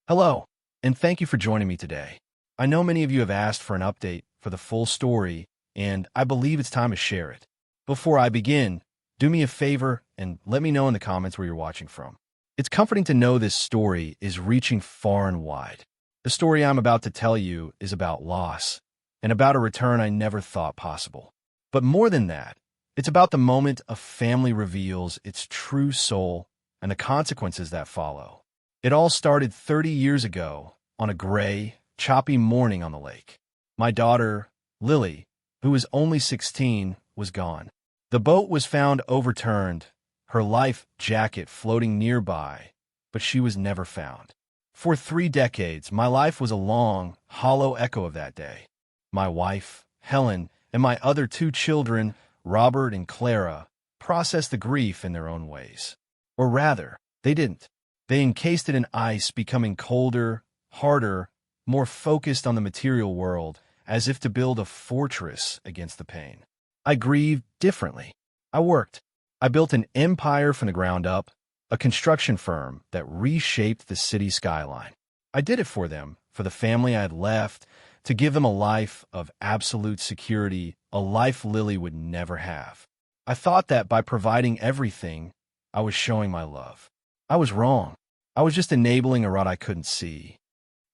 Hello, and thank you for joining me today. I know many of you have asked for an update for the full story, and I believe it's time to share it. Before I begin, do me a favor and let me know in the comments where you're watching from. It's comforting to know this story is reaching far and wide. The story I'm about to tell you is about loss and about a return I never thought possible. But more than that, it's about the moment a family reveals its true soul and the consequences that follow. It all started 30 years ago on a gray, choppy morning on the lake. My daughter, Lily, who was only 16, was gone. The boat was found overturned, her life jacket floating nearby, but she was never found. For 3 decades, my life was a long, hollow echo of that day. My wife, Helen, and my other 2 children, Robert and Clara, processed the grief in their own ways. Or rather, they didn't. They encased it in ice, becoming colder, harder, more focused on the material world, as if to build a fortress against the pain. I grieved differently. I worked. I built an empire from the ground up, a construction firm that reshaped the city skyline. I did it for them, for the family I had left, to give them a life of absolute security, a life Lily would never have. I thought that by providing everything, I was showing my love. I was wrong. I was just enabling a rot I couldn't see.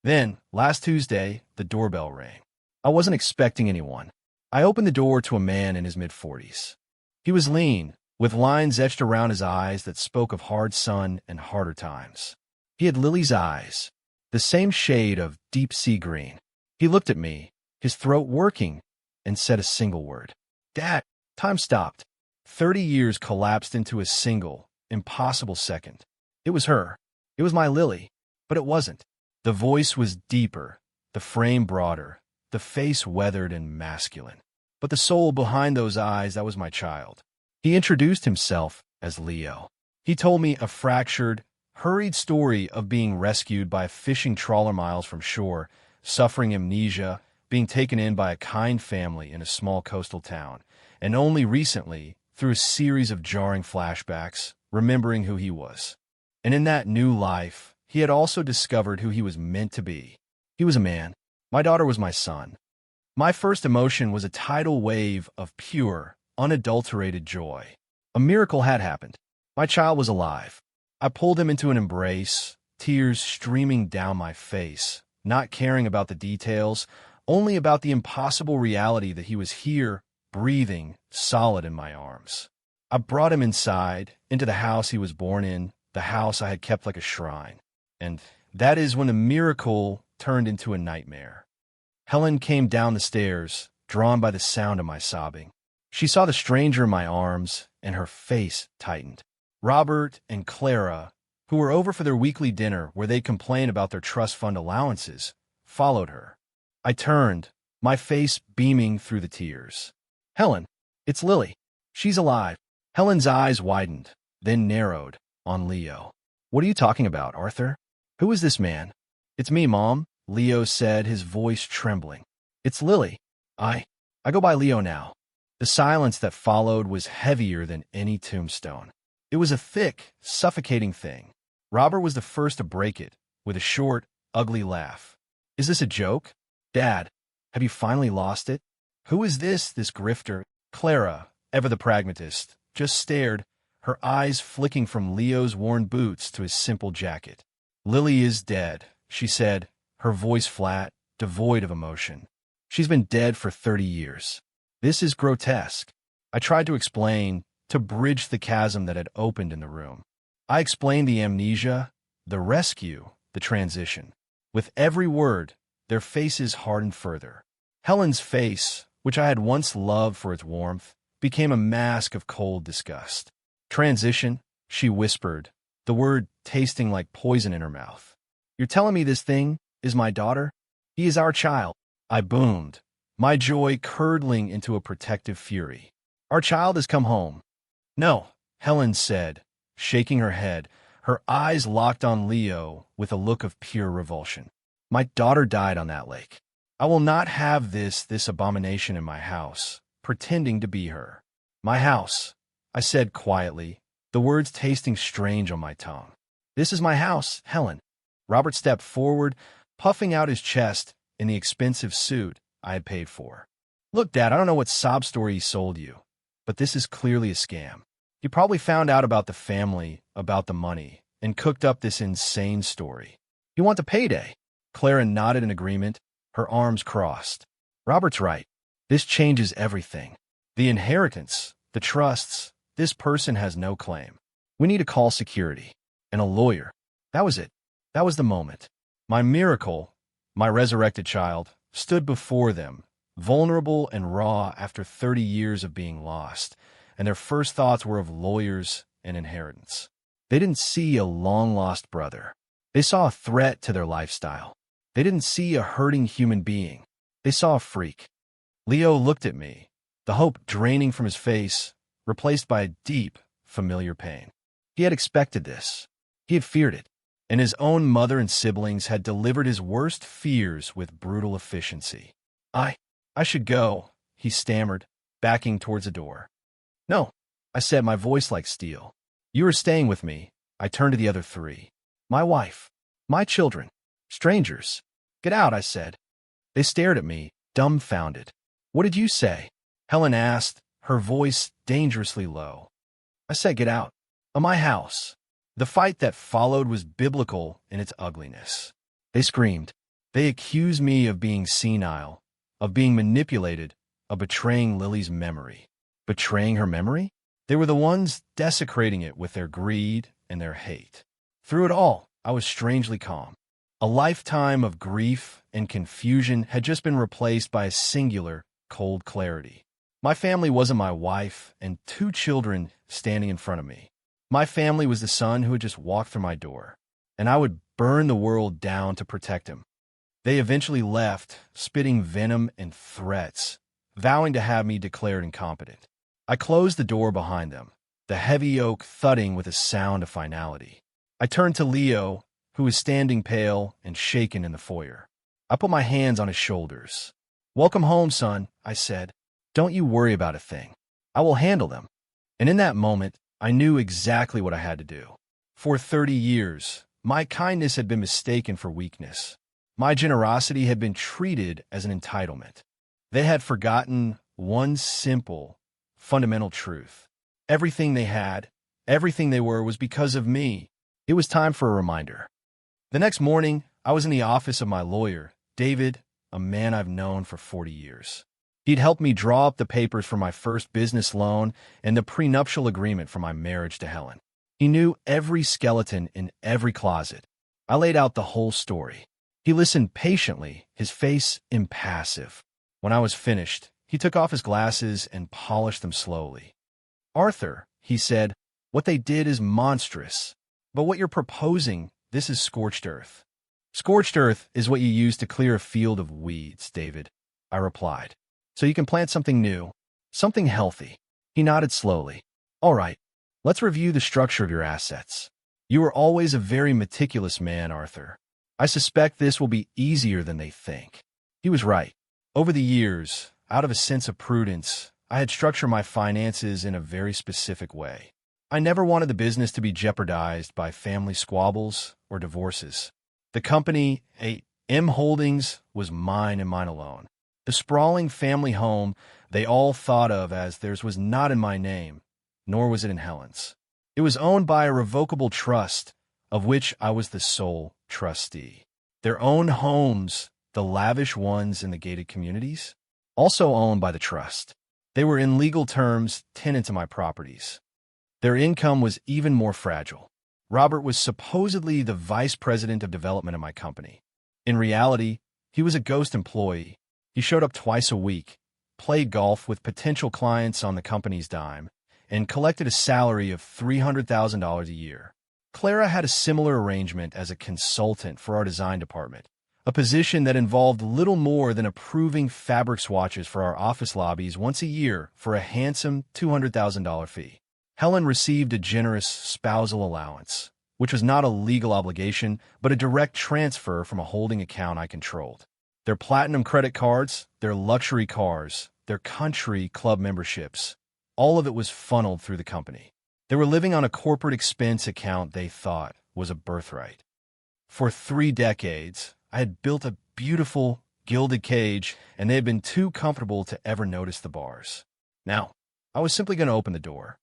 Then, last Tuesday, the doorbell rang. I wasn't expecting anyone. I opened the door to a man in his mid-40s. He was lean, with lines etched around his eyes that spoke of hard sun and harder times. He had Lily's eyes, the same shade of deep sea green. He looked at me, his throat working, and said a single word. "Dad." Time stopped. 30 years collapsed into a single, impossible second. It was her. It was my Lily, but it wasn't. The voice was deeper, the frame broader, the face weathered and masculine. But the soul behind those eyes, that was my child. He introduced himself as Leo. He told me a fractured, hurried story of being rescued by a fishing trawler miles from shore, suffering amnesia, being taken in by a kind family in a small coastal town, and only recently, through a series of jarring flashbacks, remembering who he was. And in that new life, he had also discovered who he was meant to be. He was a man. My daughter was my son. My first emotion was a tidal wave of pure, unadulterated joy. A miracle had happened. My child was alive. I pulled him into an embrace, tears streaming down my face, not caring about the details, only about the impossible reality that he was here, breathing, solid in my arms. I brought him inside, into the house he was born in, the house I had kept like a shrine. And that is when the miracle turned into a nightmare. Helen came down the stairs, drawn by the sound of my sobbing. She saw the stranger in my arms, and her face tightened. Robert and Clara, who were over for their weekly dinner where they complained about their trust fund allowances, followed her. I turned, my face beaming through the tears. "Helen, it's Lily. She's alive." Helen's eyes widened, then narrowed, on Leo. "What are you talking about, Arthur? Who is this man?" "It's me, Mom," Leo said, his voice trembling. "It's Lily. I go by Leo now." The silence that followed was heavier than any tombstone. It was a thick, suffocating thing. Robert was the first to break it, with a short, ugly laugh. "Is this a joke? Dad, have you finally lost it? Who is this grifter?" Clara, ever the pragmatist, just stared, her eyes flicking from Leo's worn boots to his simple jacket. "Lily is dead," she said, her voice flat, devoid of emotion. "She's been dead for 30 years. This is grotesque." I tried to explain, to bridge the chasm that had opened in the room. I explained the amnesia, the rescue, the transition. With every word, their faces hardened further. Helen's face, which I had once loved for its warmth, became a mask of cold disgust. "Transition," she whispered, the word tasting like poison in her mouth. "You're telling me this thing is my daughter? He is our child." I boomed, my joy curdling into a protective fury. "Our child has come home." "No," Helen said, shaking her head, her eyes locked on Leo with a look of pure revulsion. "My daughter died on that lake. I will not have this abomination in my house, pretending to be her." "My house," I said quietly, the words tasting strange on my tongue. "This is my house, Helen." Robert stepped forward, puffing out his chest in the expensive suit I had paid for. Look, Dad, I don't know what sob story he sold you, but this is clearly a scam. He probably found out about the family, about the money, and cooked up this insane story. You want the payday? Clara nodded in agreement, her arms crossed. Robert's right. This changes everything. The inheritance, the trusts, this person has no claim. We need to call security. And a lawyer. That was it. That was the moment. My miracle, my resurrected child, stood before them, vulnerable and raw after 30 years of being lost, and their first thoughts were of lawyers and inheritance. They didn't see a long-lost brother. They saw a threat to their lifestyle. They didn't see a hurting human being. They saw a freak. Leo looked at me, the hope draining from his face, replaced by a deep, familiar pain. He had expected this. He had feared it, and his own mother and siblings had delivered his worst fears with brutal efficiency. I should go, he stammered, backing towards the door. No, I said, my voice like steel. You are staying with me. I turned to the other three. My wife. My children. Strangers. Get out, I said. They stared at me, dumbfounded. What did you say? Helen asked, her voice dangerously low. I said get out. Of my house. The fight that followed was biblical in its ugliness. They screamed. They accused me of being senile, of being manipulated, of betraying Lily's memory. Betraying her memory? They were the ones desecrating it with their greed and their hate. Through it all, I was strangely calm. A lifetime of grief and confusion had just been replaced by a singular, cold clarity. My family wasn't my wife and 2 children standing in front of me. My family was the son who had just walked through my door, and I would burn the world down to protect him. They eventually left, spitting venom and threats, vowing to have me declared incompetent. I closed the door behind them, the heavy oak thudding with a sound of finality. I turned to Leo, who was standing pale and shaken in the foyer. I put my hands on his shoulders. Welcome home, son, I said. Don't you worry about a thing. I will handle them. And in that moment, I knew exactly what I had to do. For 30 years, my kindness had been mistaken for weakness. My generosity had been treated as an entitlement. They had forgotten one simple, fundamental truth. Everything they had, everything they were was because of me. It was time for a reminder. The next morning, I was in the office of my lawyer, David, a man I've known for 40 years. He'd helped me draw up the papers for my first business loan and the prenuptial agreement for my marriage to Helen. He knew every skeleton in every closet. I laid out the whole story. He listened patiently, his face impassive. When I was finished, he took off his glasses and polished them slowly. Arthur, he said, what they did is monstrous. But what you're proposing, this is scorched earth. Scorched earth is what you use to clear a field of weeds, David, I replied. So you can plant something new, something healthy. He nodded slowly. All right, let's review the structure of your assets. You were always a very meticulous man, Arthur. I suspect this will be easier than they think. He was right. Over the years, out of a sense of prudence, I had structured my finances in a very specific way. I never wanted the business to be jeopardized by family squabbles or divorces. The company, M Holdings, was mine and mine alone. The sprawling family home they all thought of as theirs was not in my name, nor was it in Helen's. It was owned by a revocable trust, of which I was the sole trustee. Their own homes, the lavish ones in the gated communities, also owned by the trust. They were in legal terms tenants of my properties. Their income was even more fragile. Robert was supposedly the vice president of development of my company. In reality, he was a ghost employee. He showed up twice a week, played golf with potential clients on the company's dime, and collected a salary of $300,000 a year. Clara had a similar arrangement as a consultant for our design department, a position that involved little more than approving fabric swatches for our office lobbies once a year for a handsome $200,000 fee. Helen received a generous spousal allowance, which was not a legal obligation, but a direct transfer from a holding account I controlled. Their platinum credit cards, their luxury cars, their country club memberships, all of it was funneled through the company. They were living on a corporate expense account they thought was a birthright. For 3 decades, I had built a beautiful, gilded cage, and they had been too comfortable to ever notice the bars. Now, I was simply going to open the door.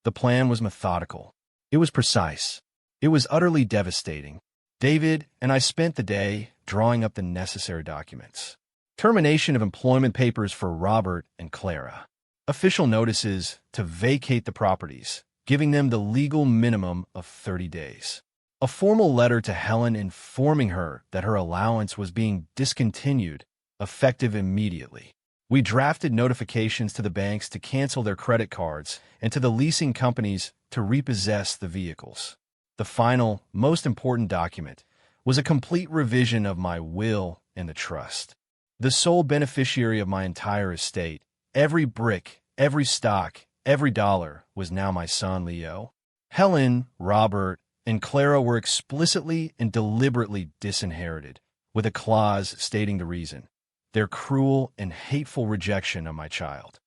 The plan was methodical. It was precise. It was utterly devastating. David and I spent the day drawing up the necessary documents. Termination of employment papers for Robert and Clara. Official notices to vacate the properties, giving them the legal minimum of 30 days. A formal letter to Helen informing her that her allowance was being discontinued, effective immediately. We drafted notifications to the banks to cancel their credit cards and to the leasing companies to repossess the vehicles. The final, most important document was a complete revision of my will and the trust. The sole beneficiary of my entire estate, every brick, every stock, every dollar, was now my son Leo. Helen, Robert, and Clara were explicitly and deliberately disinherited, with a clause stating the reason: their cruel and hateful rejection of my child.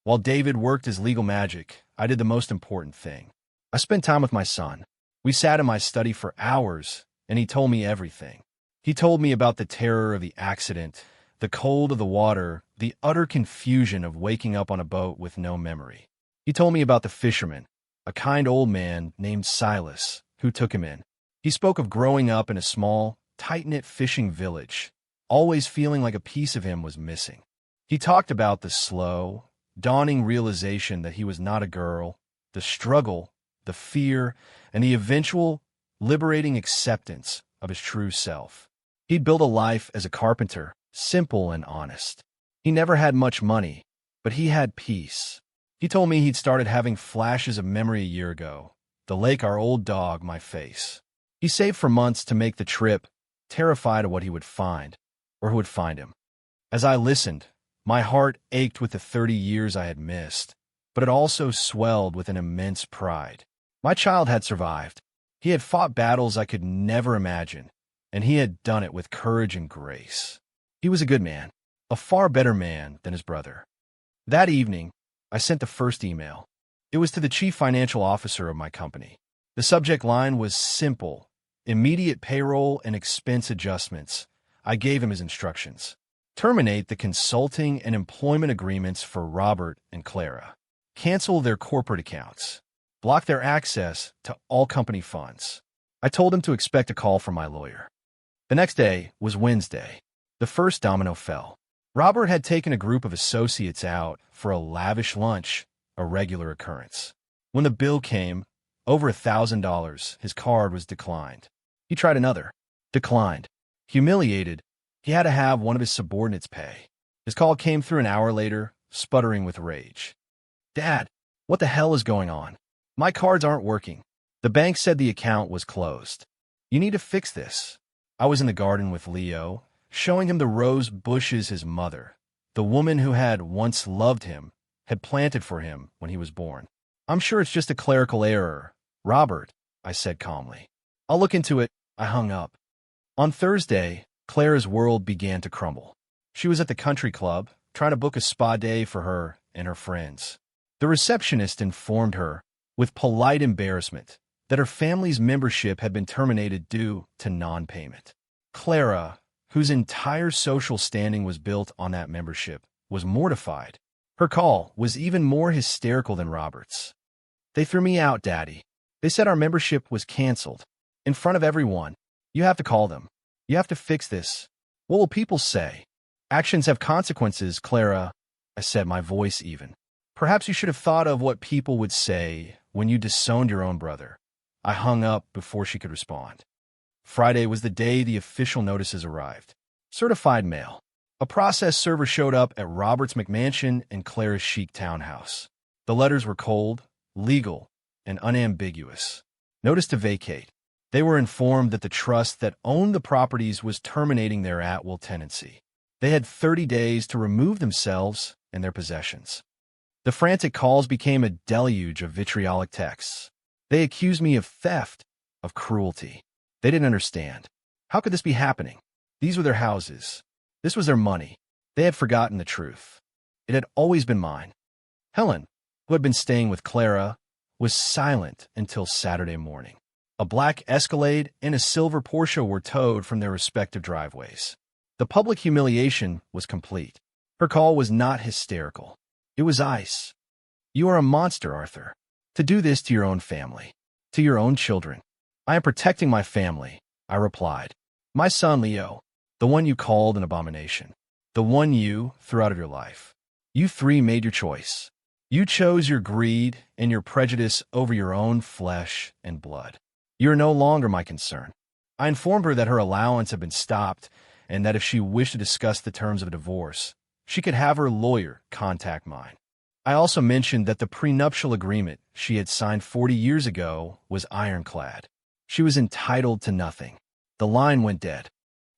While David worked his legal magic, I did the most important thing. I spent time with my son. We sat in my study for hours, and he told me everything. He told me about the terror of the accident, the cold of the water, the utter confusion of waking up on a boat with no memory. He told me about the fisherman, a kind old man named Silas, who took him in. He spoke of growing up in a small, tight-knit fishing village, always feeling like a piece of him was missing. He talked about the slow, dawning realization that he was not a girl, the struggle, the fear, and the eventual, liberating acceptance of his true self. He'd built a life as a carpenter, simple and honest. He never had much money, but he had peace. He told me he'd started having flashes of memory a year ago, the lake our old dog might face. He saved for months to make the trip, terrified of what he would find, or who would find him. As I listened, my heart ached with the 30 years I had missed, but it also swelled with an immense pride. My child had survived. He had fought battles I could never imagine, and he had done it with courage and grace. He was a good man, a far better man than his brother. That evening, I sent the first email. It was to the chief financial officer of my company. The subject line was simple: immediate payroll and expense adjustments. I gave him his instructions. Terminate the consulting and employment agreements for Robert and Clara. Cancel their corporate accounts. Block their access to all company funds. I told him to expect a call from my lawyer. The next day was Wednesday. The first domino fell. Robert had taken a group of associates out for a lavish lunch, a regular occurrence. When the bill came, over $1,000, his card was declined. He tried another. Declined. Humiliated, he had to have one of his subordinates pay. His call came through an hour later, sputtering with rage. "Dad, what the hell is going on? My cards aren't working. The bank said the account was closed. You need to fix this." I was in the garden with Leo, showing him the rose bushes his mother, the woman who had once loved him, had planted for him when he was born. "I'm sure it's just a clerical error, Robert," I said calmly. "I'll look into it." I hung up. On Thursday, Clara's world began to crumble. She was at the country club, trying to book a spa day for her and her friends. The receptionist informed her, with polite embarrassment, that her family's membership had been terminated due to non-payment. Clara, whose entire social standing was built on that membership, was mortified. Her call was even more hysterical than Robert's. "They threw me out, Daddy. They said our membership was canceled. In front of everyone. You have to call them. You have to fix this. What will people say? Actions have consequences, Clara," I said, my voice even. "Perhaps you should have thought of what people would say when you disowned your own brother." I hung up before she could respond. Friday was the day the official notices arrived. Certified mail. A process server showed up at Robert's McMansion and Clara's chic townhouse. The letters were cold, legal, and unambiguous. Notice to vacate. They were informed that the trust that owned the properties was terminating their at-will tenancy. They had 30 days to remove themselves and their possessions. The frantic calls became a deluge of vitriolic texts. They accused me of theft, of cruelty. They didn't understand. How could this be happening? These were their houses. This was their money. They had forgotten the truth. It had always been mine. Helen, who had been staying with Clara, was silent until Saturday morning. A black Escalade and a silver Porsche were towed from their respective driveways. The public humiliation was complete. Her call was not hysterical. It was ice. "You are a monster, Arthur. To do this to your own family. To your own children." "I am protecting my family," I replied. "My son, Leo. The one you called an abomination. The one you threw out of your life. You three made your choice. You chose your greed and your prejudice over your own flesh and blood. You are no longer my concern." I informed her that her allowance had been stopped and that if she wished to discuss the terms of a divorce, she could have her lawyer contact mine. I also mentioned that the prenuptial agreement she had signed 40 years ago was ironclad. She was entitled to nothing. The line went dead.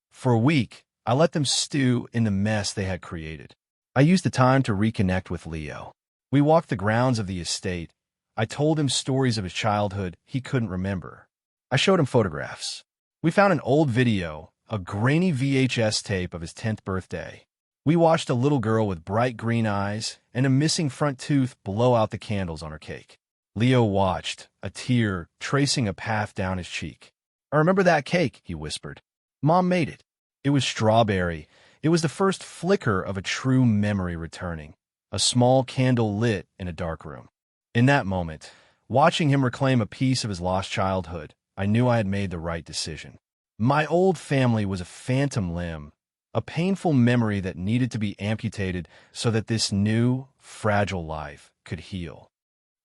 For a week, I let them stew in the mess they had created. I used the time to reconnect with Leo. We walked the grounds of the estate. I told him stories of his childhood he couldn't remember. I showed him photographs. We found an old video, a grainy VHS tape of his 10th birthday. We watched a little girl with bright green eyes and a missing front tooth blow out the candles on her cake. Leo watched, a tear tracing a path down his cheek. "I remember that cake," he whispered. "Mom made it. It was strawberry. It was the first flicker of a true memory returning, a small candle lit in a dark room." In that moment, watching him reclaim a piece of his lost childhood, I knew I had made the right decision. My old family was a phantom limb, a painful memory that needed to be amputated so that this new, fragile life could heal.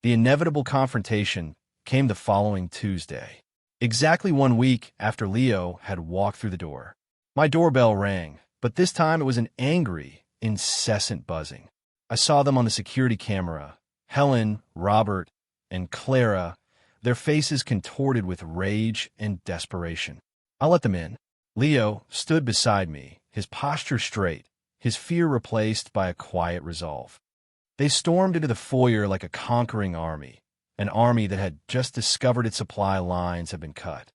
The inevitable confrontation came the following Tuesday, exactly 1 week after Leo had walked through the door. My doorbell rang, but this time it was an angry, incessant buzzing. I saw them on the security camera, Helen, Robert, and Clara, their faces contorted with rage and desperation. I let them in. Leo stood beside me, his posture straight, his fear replaced by a quiet resolve. They stormed into the foyer like a conquering army, an army that had just discovered its supply lines had been cut.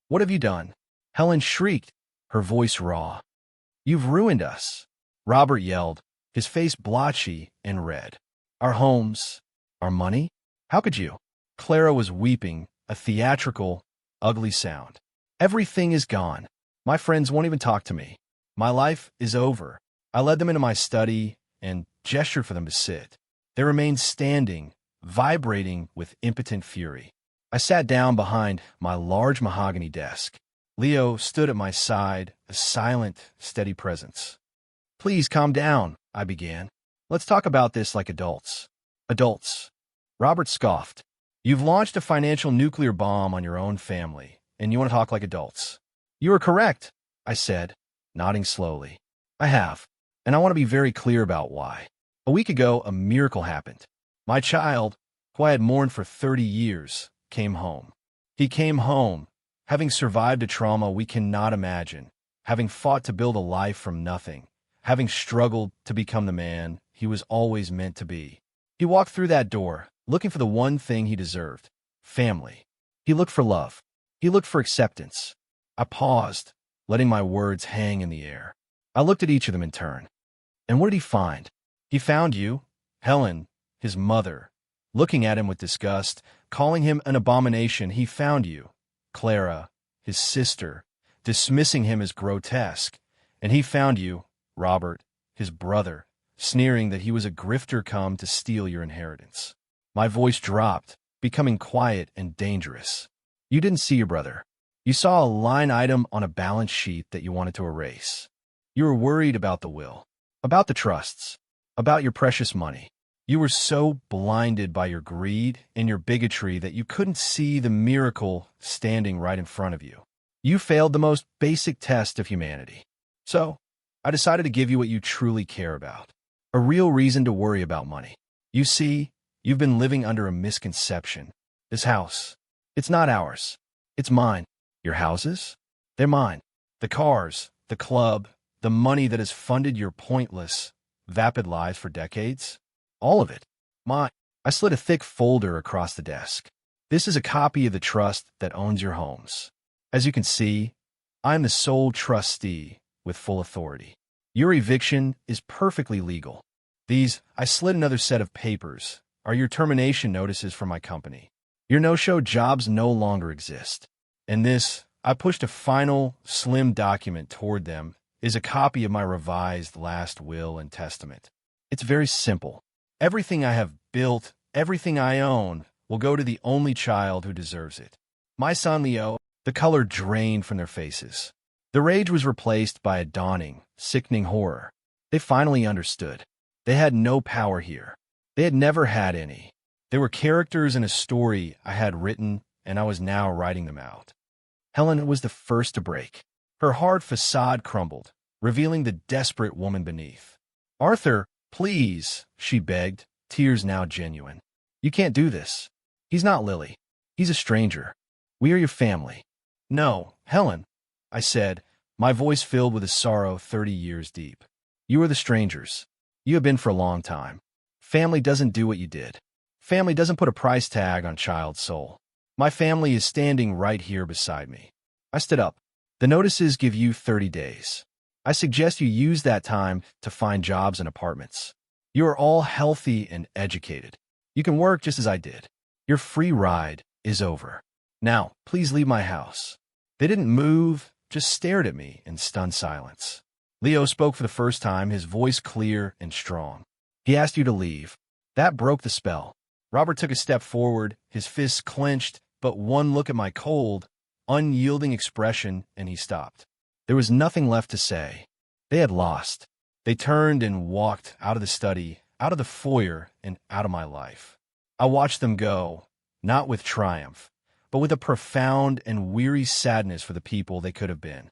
"What have you done?" Helen shrieked, her voice raw. "You've ruined us," Robert yelled, his face blotchy and red. "Our homes, our money? How could you?" Clara was weeping, a theatrical, ugly sound. "Everything is gone. My friends won't even talk to me. My life is over." I led them into my study and gestured for them to sit. They remained standing, vibrating with impotent fury. I sat down behind my large mahogany desk. Leo stood at my side, a silent, steady presence. "Please calm down," I began. "Let's talk about this like adults." "Adults?" Robert scoffed. "You've launched a financial nuclear bomb on your own family, and you want to talk like adults." "You are correct," I said, nodding slowly. "I have, and I want to be very clear about why. A week ago, a miracle happened. My child, who I had mourned for 30 years, came home. He came home, having survived a trauma we cannot imagine, having fought to build a life from nothing, having struggled to become the man he was always meant to be. He walked through that door, looking for the one thing he deserved, family. He looked for love. He looked for acceptance." I paused, letting my words hang in the air. I looked at each of them in turn. "And what did he find?" "He found you, Helen, his mother, looking at him with disgust, calling him an abomination. He found you, Clara, his sister, dismissing him as grotesque. And he found you, Robert, his brother, sneering that he was a grifter come to steal your inheritance." My voice dropped, becoming quiet and dangerous. "You didn't see your brother. You saw a line item on a balance sheet that you wanted to erase. You were worried about the will, about the trusts, about your precious money. You were so blinded by your greed and your bigotry that you couldn't see the miracle standing right in front of you. You failed the most basic test of humanity. So, I decided to give you what you truly care about, a real reason to worry about money. You see, you've been living under a misconception. This house, it's not ours. It's mine. Your houses? They're mine. The cars, the club, the money that has funded your pointless, vapid lives for decades? All of it. Mine." I slid a thick folder across the desk. "This is a copy of the trust that owns your homes. As you can see, I am the sole trustee with full authority. Your eviction is perfectly legal. These," I slid another set of papers, "are your termination notices from my company. Your no-show jobs no longer exist. And this, I pushed a final, slim document toward them, is a copy of my revised last will and testament. It's very simple. Everything I have built, everything I own, will go to the only child who deserves it. My son Leo. The color drained from their faces. The rage was replaced by a dawning, sickening horror. They finally understood. They had no power here. They had never had any. They were characters in a story I had written, and I was now writing them out. Helen was the first to break. Her hard facade crumbled, revealing the desperate woman beneath. "Arthur, please," she begged, tears now genuine. "You can't do this. He's not Lily. He's a stranger. We are your family." "No, Helen," I said, my voice filled with a sorrow 30 years deep. "You are the strangers. You have been for a long time. Family doesn't do what you did. Family doesn't put a price tag on child's soul. My family is standing right here beside me." I stood up. "The notices give you 30 days. I suggest you use that time to find jobs and apartments. You are all healthy and educated. You can work just as I did. Your free ride is over. Now, please leave my house." They didn't move, just stared at me in stunned silence. Leo spoke for the first time, his voice clear and strong. "He asked you to leave." That broke the spell. Robert took a step forward, his fists clenched, but one look at my cold, unyielding expression, and he stopped. There was nothing left to say. They had lost. They turned and walked out of the study, out of the foyer, and out of my life. I watched them go, not with triumph, but with a profound and weary sadness for the people they could have been.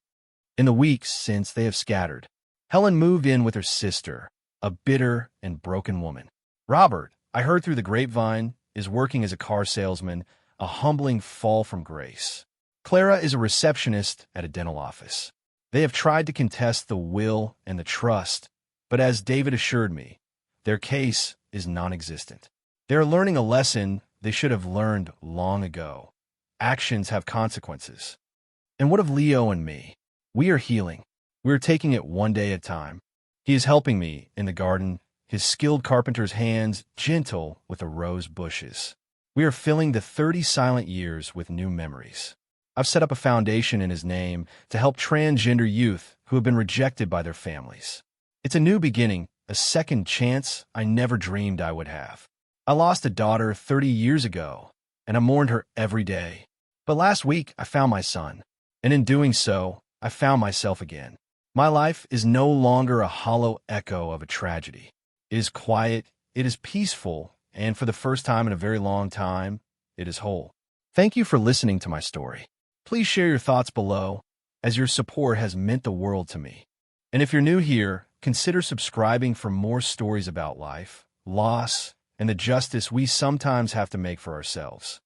In the weeks since, they have scattered. Helen moved in with her sister, a bitter and broken woman. Robert, I heard through the grapevine, is working as a car salesman, a humbling fall from grace. Clara is a receptionist at a dental office. They have tried to contest the will and the trust, but as David assured me, their case is non-existent. They are learning a lesson they should have learned long ago. Actions have consequences. And what of Leo and me? We are healing. We are taking it one day at a time. He is helping me in the garden, his skilled carpenter's hands gentle with the rose bushes. We are filling the 30 silent years with new memories. I've set up a foundation in his name to help transgender youth who have been rejected by their families. It's a new beginning, a second chance I never dreamed I would have. I lost a daughter 30 years ago, and I mourned her every day. But last week, I found my son, and in doing so, I found myself again. My life is no longer a hollow echo of a tragedy. It is quiet, it is peaceful, and for the first time in a very long time, it is whole. Thank you for listening to my story. Please share your thoughts below, as your support has meant the world to me. And if you're new here, consider subscribing for more stories about life, loss, and the justice we sometimes have to make for ourselves.